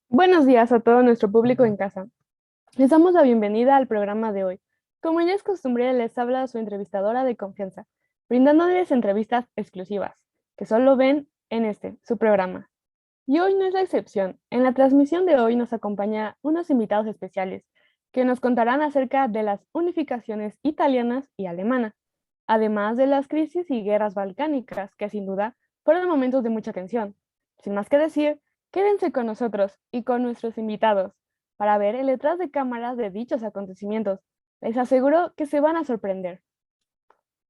Buenos días a todo nuestro público en casa. Les damos la bienvenida al programa de hoy. Como ya es costumbre, les habla su entrevistadora de confianza, brindándoles entrevistas exclusivas, que solo ven en su programa. Y hoy no es la excepción. En la transmisión de hoy nos acompaña unos invitados especiales que nos contarán acerca de las unificaciones italianas y alemanas, además de las crisis y guerras balcánicas, que sin duda fueron momentos de mucha tensión. Sin más que decir, quédense con nosotros y con nuestros invitados para ver el detrás de cámaras de dichos acontecimientos. Les aseguro que se van a sorprender.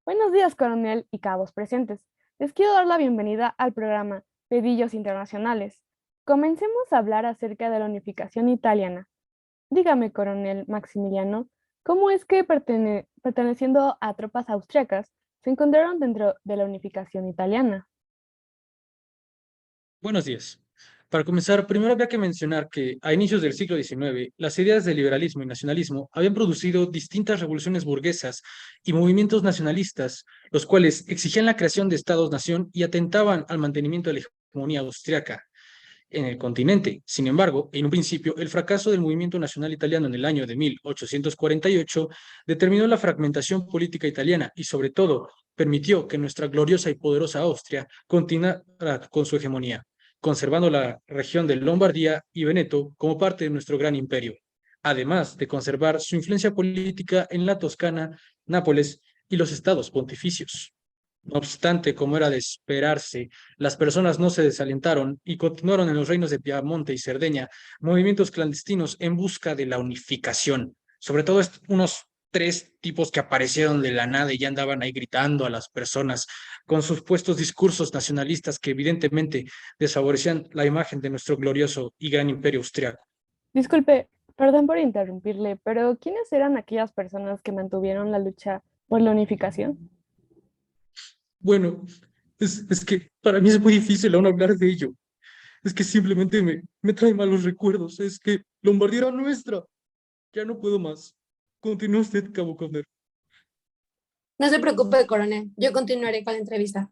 Buenos días, coronel y cabos presentes. Les quiero dar la bienvenida al programa Pedillos Internacionales. Comencemos a hablar acerca de la unificación italiana. Dígame, coronel Maximiliano, ¿cómo es que perteneciendo a tropas austriacas se encontraron dentro de la unificación italiana? Buenos días. Para comenzar, primero habría que mencionar que a inicios del siglo XIX, las ideas de liberalismo y nacionalismo habían producido distintas revoluciones burguesas y movimientos nacionalistas, los cuales exigían la creación de estados-nación y atentaban al mantenimiento de la hegemonía austriaca en el continente. Sin embargo, en un principio, el fracaso del movimiento nacional italiano en el año de 1848 determinó la fragmentación política italiana y, sobre todo, permitió que nuestra gloriosa y poderosa Austria continuara con su hegemonía, conservando la región de Lombardía y Veneto como parte de nuestro gran imperio, además de conservar su influencia política en la Toscana, Nápoles y los estados pontificios. No obstante, como era de esperarse, las personas no se desalentaron y continuaron en los reinos de Piamonte y Cerdeña movimientos clandestinos en busca de la unificación. Sobre todo unos tres tipos que aparecieron de la nada y ya andaban ahí gritando a las personas con sus puestos discursos nacionalistas que evidentemente desfavorecían la imagen de nuestro glorioso y gran imperio austriaco. Disculpe, perdón por interrumpirle, pero ¿quiénes eran aquellas personas que mantuvieron la lucha por la unificación? Bueno, es que para mí es muy difícil aún hablar de ello. Es que simplemente me trae malos recuerdos. Es que Lombardía era nuestra. Ya no puedo más. Continúe usted, Cabo Conner. No se preocupe, coronel. Yo continuaré con la entrevista.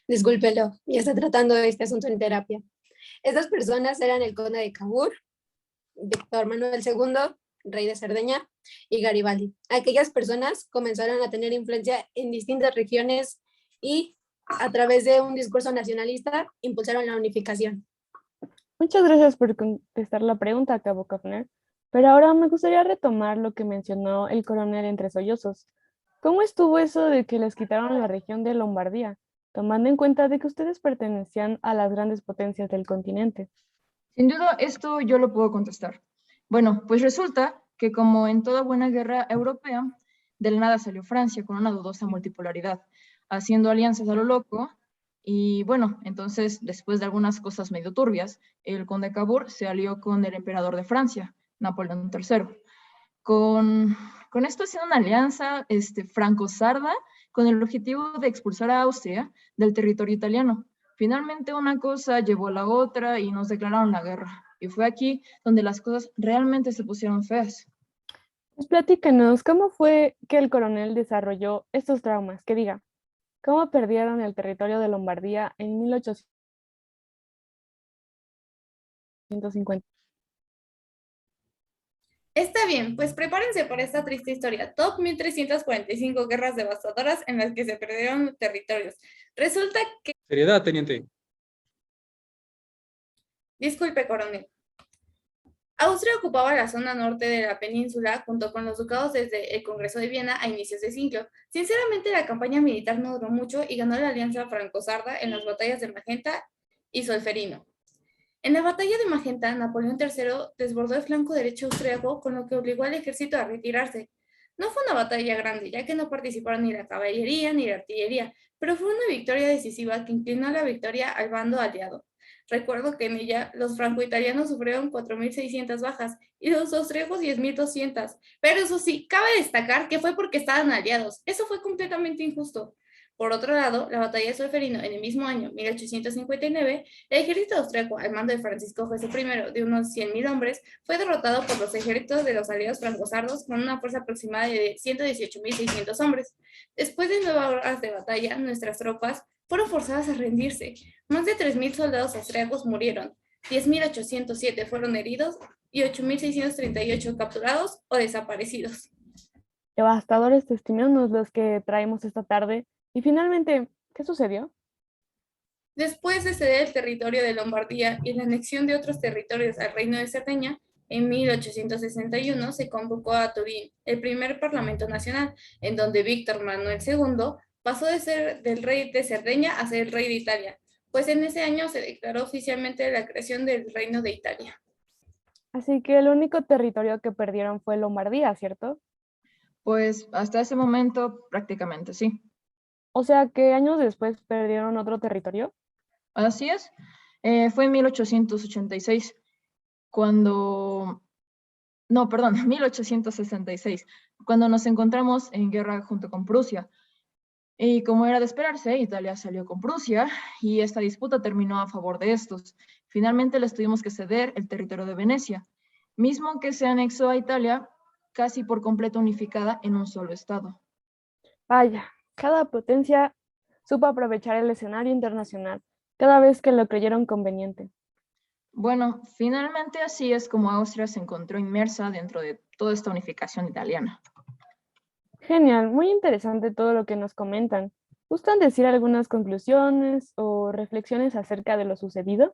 Discúlpelo, ya está tratando este asunto en terapia. Estas personas eran el conde de Cavour, Víctor Manuel II, rey de Cerdeña, y Garibaldi. Aquellas personas comenzaron a tener influencia en distintas regiones y a través de un discurso nacionalista impulsaron la unificación. Muchas gracias por contestar la pregunta, Cabo Kafner, pero ahora me gustaría retomar lo que mencionó el coronel entre sollozos. ¿Cómo estuvo eso de que les quitaron la región de Lombardía, tomando en cuenta de que ustedes pertenecían a las grandes potencias del continente? Sin duda, esto yo lo puedo contestar. Bueno, pues resulta que como en toda buena guerra europea, de la nada salió Francia con una dudosa multipolaridad, haciendo alianzas a lo loco. Y bueno, entonces, después de algunas cosas medio turbias, el conde Cavour se alió con el emperador de Francia, Napoleón III. Con esto haciendo una alianza franco-sarda con el objetivo de expulsar a Austria del territorio italiano. Finalmente una cosa llevó a la otra y nos declararon la guerra. Y fue aquí donde las cosas realmente se pusieron feas. Pues platícanos, ¿cómo fue que el coronel desarrolló estos traumas? Que diga, ¿cómo perdieron el territorio de Lombardía en 1850? Está bien, pues prepárense para esta triste historia. Top 1345 guerras devastadoras en las que se perdieron territorios. Resulta que... Seriedad, teniente. Disculpe, coronel. Austria ocupaba la zona norte de la península junto con los ducados desde el Congreso de Viena a inicios de siglo. Sinceramente, la campaña militar no duró mucho y ganó la alianza franco-sarda en las batallas de Magenta y Solferino. En la batalla de Magenta, Napoleón III desbordó el flanco derecho austriaco, con lo que obligó al ejército a retirarse. No fue una batalla grande, ya que no participaron ni la caballería ni la artillería, pero fue una victoria decisiva que inclinó la victoria al bando aliado. Recuerdo que en ella los franco-italianos sufrieron 4.600 bajas y los austriacos 10.200, pero eso sí, cabe destacar que fue porque estaban aliados. Eso fue completamente injusto. Por otro lado, la batalla de Solferino en el mismo año, 1859, el ejército austriaco, al mando de Francisco José I, de unos 100.000 hombres, fue derrotado por los ejércitos de los aliados francosardos con una fuerza aproximada de 118.600 hombres. Después de 9 horas de batalla, nuestras tropas fueron forzadas a rendirse. Más de 3.000 soldados austriacos murieron. 10.807 fueron heridos y 8.638 capturados o desaparecidos. Devastadores testimonios los que traemos esta tarde. Y finalmente, ¿qué sucedió? Después de ceder el territorio de Lombardía y la anexión de otros territorios al Reino de Cerdeña, en 1861 se convocó a Turín el primer Parlamento Nacional, en donde Víctor Manuel II pasó de ser del rey de Cerdeña a ser el rey de Italia, pues en ese año se declaró oficialmente la creación del Reino de Italia. Así que el único territorio que perdieron fue Lombardía, ¿cierto? Pues hasta ese momento prácticamente sí. O sea que años después perdieron otro territorio. Así es. Fue en 1886 cuando, no, perdón, 1866, cuando nos encontramos en guerra junto con Prusia. Y como era de esperarse, Italia salió con Prusia y esta disputa terminó a favor de estos. Finalmente les tuvimos que ceder el territorio de Venecia, mismo que se anexó a Italia casi por completo unificada en un solo estado. Vaya, cada potencia supo aprovechar el escenario internacional cada vez que lo creyeron conveniente. Bueno, finalmente así es como Austria se encontró inmersa dentro de toda esta unificación italiana. Genial, muy interesante todo lo que nos comentan. ¿Gustan decir algunas conclusiones o reflexiones acerca de lo sucedido?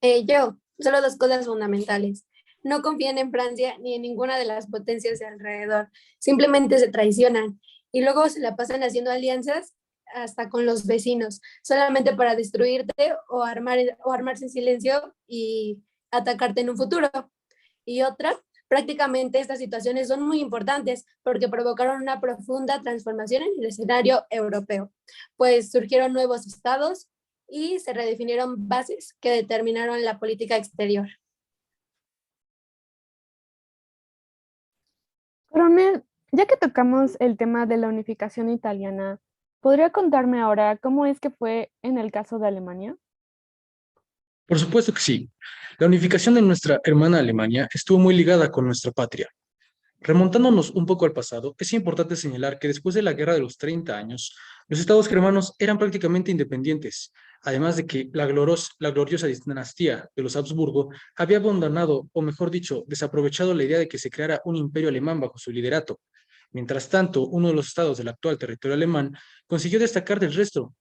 Solo dos cosas fundamentales. No confíen en Francia ni en ninguna de las potencias de alrededor. Simplemente se traicionan y luego se la pasan haciendo alianzas hasta con los vecinos, solamente para destruirte o armarse en silencio y atacarte en un futuro. Y otra, prácticamente estas situaciones son muy importantes porque provocaron una profunda transformación en el escenario europeo, pues surgieron nuevos estados y se redefinieron bases que determinaron la política exterior. Coronel, ya que tocamos el tema de la unificación italiana, ¿podría contarme ahora cómo es que fue en el caso de Alemania? Por supuesto que sí. La unificación de nuestra hermana Alemania estuvo muy ligada con nuestra patria. Remontándonos un poco al pasado, es importante señalar que después de la Guerra de los 30 años, los estados germanos eran prácticamente independientes, además de que la gloriosa dinastía de los Habsburgo había abandonado, o mejor dicho, desaprovechado la idea de que se creara un imperio alemán bajo su liderato. Mientras tanto, uno de los estados del actual territorio alemán consiguió destacar del resto.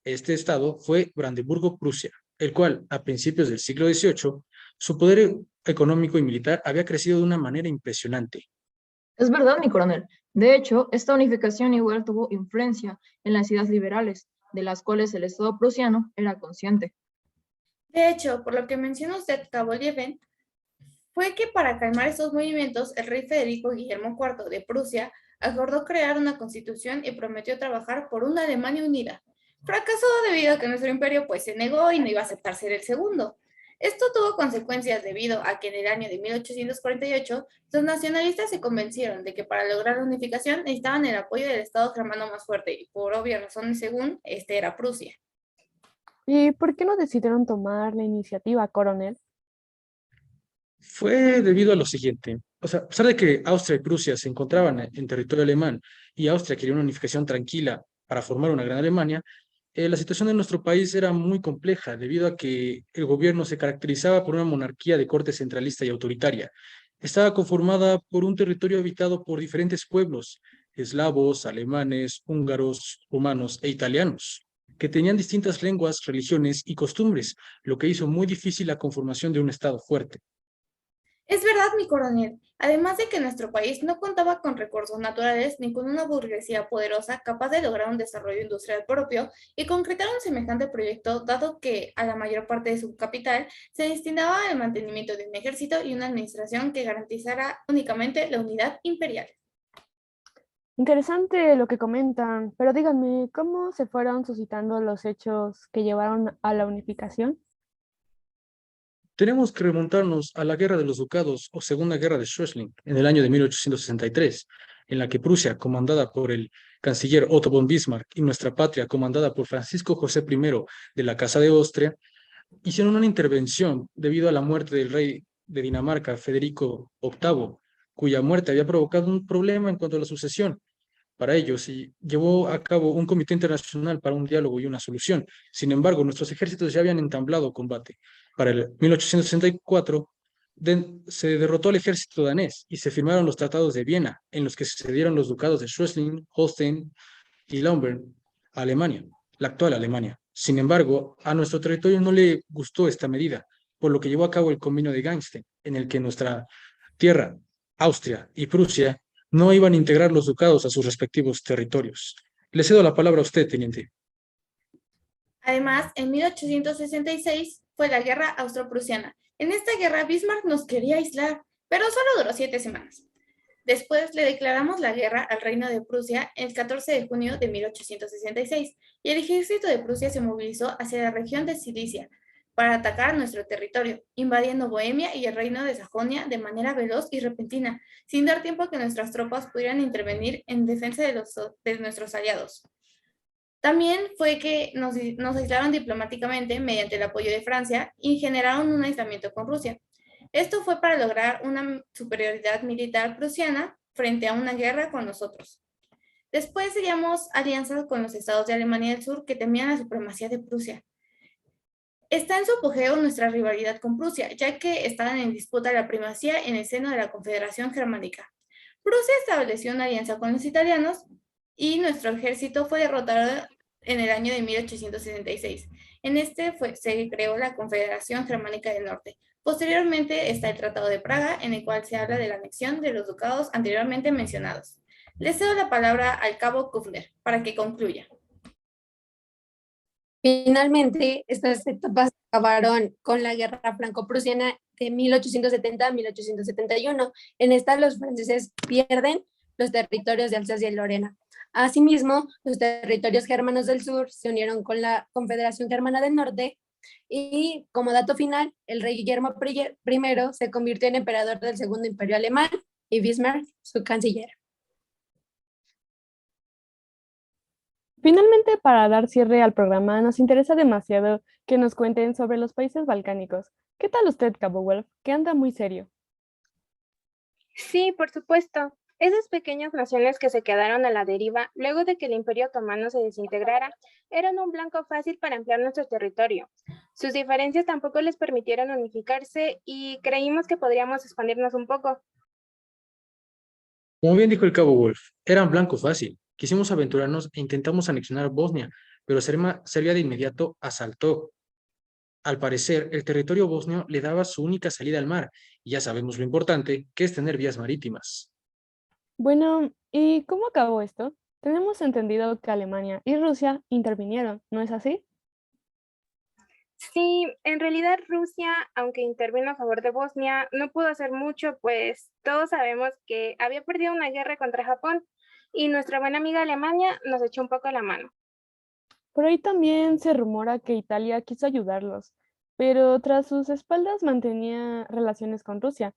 Este estado fue Brandeburgo-Prusia, el cual, a principios del siglo XVIII, su poder económico y militar había crecido de una manera impresionante. Es verdad, mi coronel. De hecho, esta unificación igual tuvo influencia en las ideas liberales, de las cuales el Estado prusiano era consciente. De hecho, por lo que menciona usted, Cabo Lieven, fue que para calmar estos movimientos, el rey Federico Guillermo IV de Prusia acordó crear una constitución y prometió trabajar por una Alemania unida. Fracasó debido a que nuestro imperio se negó y no iba a aceptar ser el segundo. Esto tuvo consecuencias debido a que en el año de 1848 los nacionalistas se convencieron de que para lograr la unificación necesitaban el apoyo del Estado germano más fuerte y por obvias razones según este era Prusia. ¿Y por qué no decidieron tomar la iniciativa, coronel? Fue debido a lo siguiente. O sea, a pesar de que Austria y Prusia se encontraban en territorio alemán y Austria quería una unificación tranquila para formar una gran Alemania, la situación de nuestro país era muy compleja debido a que el gobierno se caracterizaba por una monarquía de corte centralista y autoritaria. Estaba conformada por un territorio habitado por diferentes pueblos, eslavos, alemanes, húngaros, rumanos e italianos, que tenían distintas lenguas, religiones y costumbres, lo que hizo muy difícil la conformación de un Estado fuerte. Es verdad, mi coronel. Además de que nuestro país no contaba con recursos naturales ni con una burguesía poderosa capaz de lograr un desarrollo industrial propio y concretar un semejante proyecto, dado que a la mayor parte de su capital se destinaba al mantenimiento de un ejército y una administración que garantizara únicamente la unidad imperial. Interesante lo que comentan, pero díganme, ¿cómo se fueron suscitando los hechos que llevaron a la unificación? Tenemos que remontarnos a la Guerra de los Ducados o Segunda Guerra de Schleswig en el año de 1863, en la que Prusia, comandada por el canciller Otto von Bismarck, y nuestra patria, comandada por Francisco José I de la Casa de Austria, hicieron una intervención debido a la muerte del rey de Dinamarca, Federico VIII, cuya muerte había provocado un problema en cuanto a la sucesión. Para ello, se llevó a cabo un comité internacional para un diálogo y una solución. Sin embargo, nuestros ejércitos ya habían entablado combate. Para el 1864, se derrotó al ejército danés y se firmaron los tratados de Viena, en los que se cedieron los ducados de Schleswig, Holstein y Lauenburg a Alemania, la actual Alemania. Sin embargo, a nuestro territorio no le gustó esta medida, por lo que llevó a cabo el Convenio de Gainstein, en el que nuestra tierra, Austria y Prusia, no iban a integrar los ducados a sus respectivos territorios. Le cedo la palabra a usted, teniente. Además, en 1866 fue la Guerra Austro-Prusiana. En esta guerra, Bismarck nos quería aislar, pero solo duró 7 semanas. Después le declaramos la guerra al Reino de Prusia el 14 de junio de 1866 y el ejército de Prusia se movilizó hacia la región de Sicilia para atacar nuestro territorio, invadiendo Bohemia y el Reino de Sajonia de manera veloz y repentina, sin dar tiempo a que nuestras tropas pudieran intervenir en defensa de nuestros aliados. También fue que nos aislaron diplomáticamente mediante el apoyo de Francia y generaron un aislamiento con Rusia. Esto fue para lograr una superioridad militar prusiana frente a una guerra con nosotros. Después sellamos alianzas con los estados de Alemania del Sur que temían la supremacía de Prusia. Está en su apogeo nuestra rivalidad con Prusia, ya que estaban en disputa la primacía en el seno de la Confederación Germánica. Prusia estableció una alianza con los italianos y nuestro ejército fue derrotado en el año de 1866. En este se creó la Confederación Germánica del Norte. Posteriormente está el Tratado de Praga, en el cual se habla de la anexión de los ducados anteriormente mencionados. Le cedo la palabra al cabo Kufner para que concluya. Finalmente, estas etapas acabaron con la Guerra Franco-Prusiana de 1870 a 1871. En esta, los franceses pierden los territorios de Alsacia y Lorena. Asimismo, los territorios germanos del sur se unieron con la Confederación Germana del Norte y, como dato final, el rey Guillermo I se convirtió en emperador del Segundo Imperio Alemán y Bismarck su canciller. Finalmente, para dar cierre al programa, nos interesa demasiado que nos cuenten sobre los países balcánicos. ¿Qué tal usted, Cabo Wolf? Que anda muy serio. Sí, por supuesto. Esas pequeñas naciones que se quedaron a la deriva luego de que el Imperio Otomano se desintegrara eran un blanco fácil para ampliar nuestro territorio. Sus diferencias tampoco les permitieron unificarse y creímos que podríamos expandirnos un poco. Como bien dijo el cabo Wolf, eran blanco fácil. Quisimos aventurarnos e intentamos anexionar Bosnia, pero Serbia de inmediato asaltó. Al parecer, el territorio bosnio le daba su única salida al mar, y ya sabemos lo importante que es tener vías marítimas. Bueno, ¿y cómo acabó esto? Tenemos entendido que Alemania y Rusia intervinieron, ¿no es así? Sí, en realidad Rusia, aunque intervino a favor de Bosnia, no pudo hacer mucho, pues todos sabemos que había perdido una guerra contra Japón y nuestra buena amiga Alemania nos echó un poco la mano. Por ahí también se rumora que Italia quiso ayudarlos, pero tras sus espaldas mantenía relaciones con Rusia.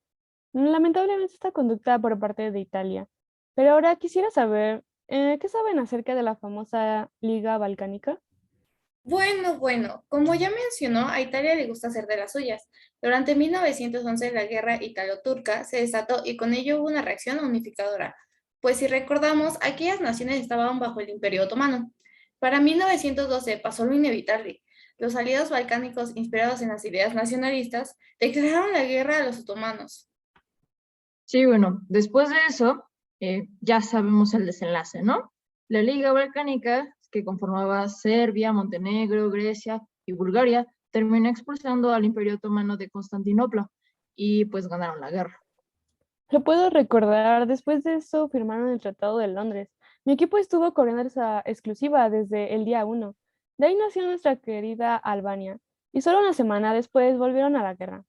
Lamentablemente esta conducta por parte de Italia. Pero ahora quisiera saber, ¿qué saben acerca de la famosa Liga Balcánica? Bueno, como ya mencionó, a Italia le gusta hacer de las suyas. Durante 1911 la guerra italo-turca se desató y con ello hubo una reacción unificadora, pues si recordamos, aquellas naciones estaban bajo el Imperio Otomano. Para 1912 pasó lo inevitable. Los aliados balcánicos, inspirados en las ideas nacionalistas, declararon la guerra a los otomanos. Sí, bueno, después de eso, ya sabemos el desenlace, ¿no? La Liga Balcánica, que conformaba Serbia, Montenegro, Grecia y Bulgaria, terminó expulsando al Imperio Otomano de Constantinopla y pues ganaron la guerra. Lo puedo recordar, después de eso firmaron el Tratado de Londres. Mi equipo estuvo corriendo esa exclusiva desde el día 1. De ahí nació nuestra querida Albania, y solo una semana después volvieron a la guerra.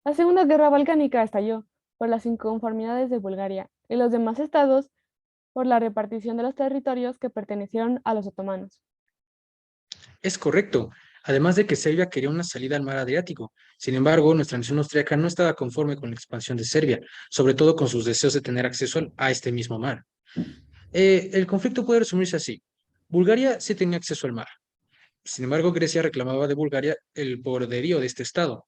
La Segunda Guerra Balcánica estalló por las inconformidades de Bulgaria y los demás estados por la repartición de los territorios que pertenecieron a los otomanos. Es correcto, además de que Serbia quería una salida al mar Adriático. Sin embargo, nuestra nación austríaca no estaba conforme con la expansión de Serbia, sobre todo con sus deseos de tener acceso a este mismo mar. El conflicto puede resumirse así. Bulgaria sí tenía acceso al mar. Sin embargo, Grecia reclamaba de Bulgaria el poderío de este estado.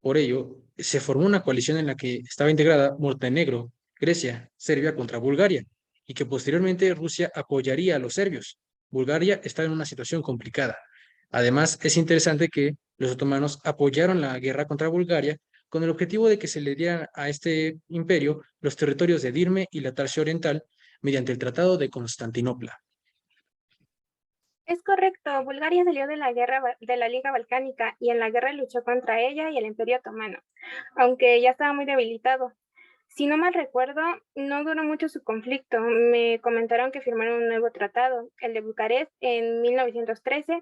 Por ello, se formó una coalición en la que estaba integrada Montenegro, Grecia, Serbia contra Bulgaria. y que posteriormente Rusia apoyaría a los serbios. Bulgaria está en una situación complicada. Además, es interesante que los otomanos apoyaron la guerra contra Bulgaria con el objetivo de que se le dieran a este imperio los territorios de Edirne y la Tracia Oriental mediante el Tratado de Constantinopla. Es correcto, Bulgaria salió de la guerra de la Liga Balcánica y en la guerra luchó contra ella y el Imperio Otomano, aunque ya estaba muy debilitado. Si no mal recuerdo, no duró mucho su conflicto. Me comentaron que firmaron un nuevo tratado, el de Bucarest, en 1913,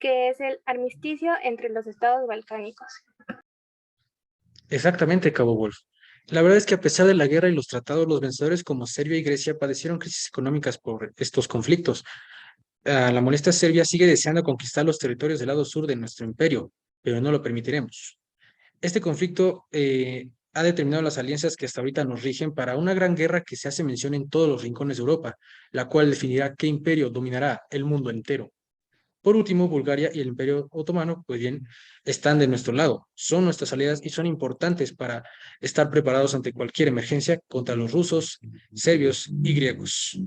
que es el armisticio entre los estados balcánicos. Exactamente, Cabo Wolf. La verdad es que a pesar de la guerra y los tratados, los vencedores como Serbia y Grecia padecieron crisis económicas por estos conflictos. La molesta Serbia sigue deseando conquistar los territorios del lado sur de nuestro imperio, pero no lo permitiremos. Este conflicto ha determinado las alianzas que hasta ahorita nos rigen para una gran guerra que se hace mención en todos los rincones de Europa, la cual definirá qué imperio dominará el mundo entero. Por último, Bulgaria y el Imperio Otomano, pues bien, están de nuestro lado, son nuestras aliadas y son importantes para estar preparados ante cualquier emergencia contra los rusos, serbios y griegos.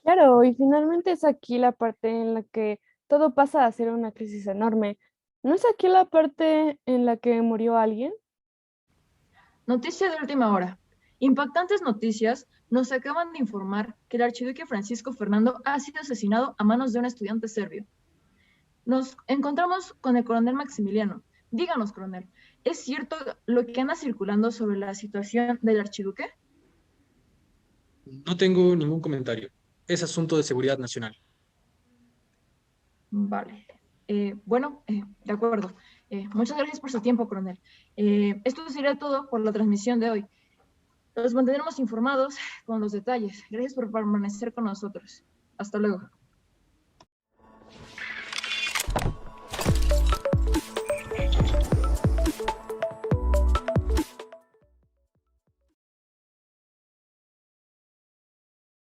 Claro, y finalmente es aquí la parte en la que todo pasa a ser una crisis enorme. ¿No es aquí la parte en la que murió alguien? Noticia de última hora. Impactantes noticias nos acaban de informar que el archiduque Francisco Fernando ha sido asesinado a manos de un estudiante serbio. Nos encontramos con el coronel Maximiliano. Díganos, coronel, ¿es cierto lo que anda circulando sobre la situación del archiduque? No tengo ningún comentario. Es asunto de seguridad nacional. Vale. De acuerdo. Muchas gracias por su tiempo, coronel. Esto sería todo por la transmisión de hoy. Los mantendremos informados con los detalles. Gracias por permanecer con nosotros. Hasta luego.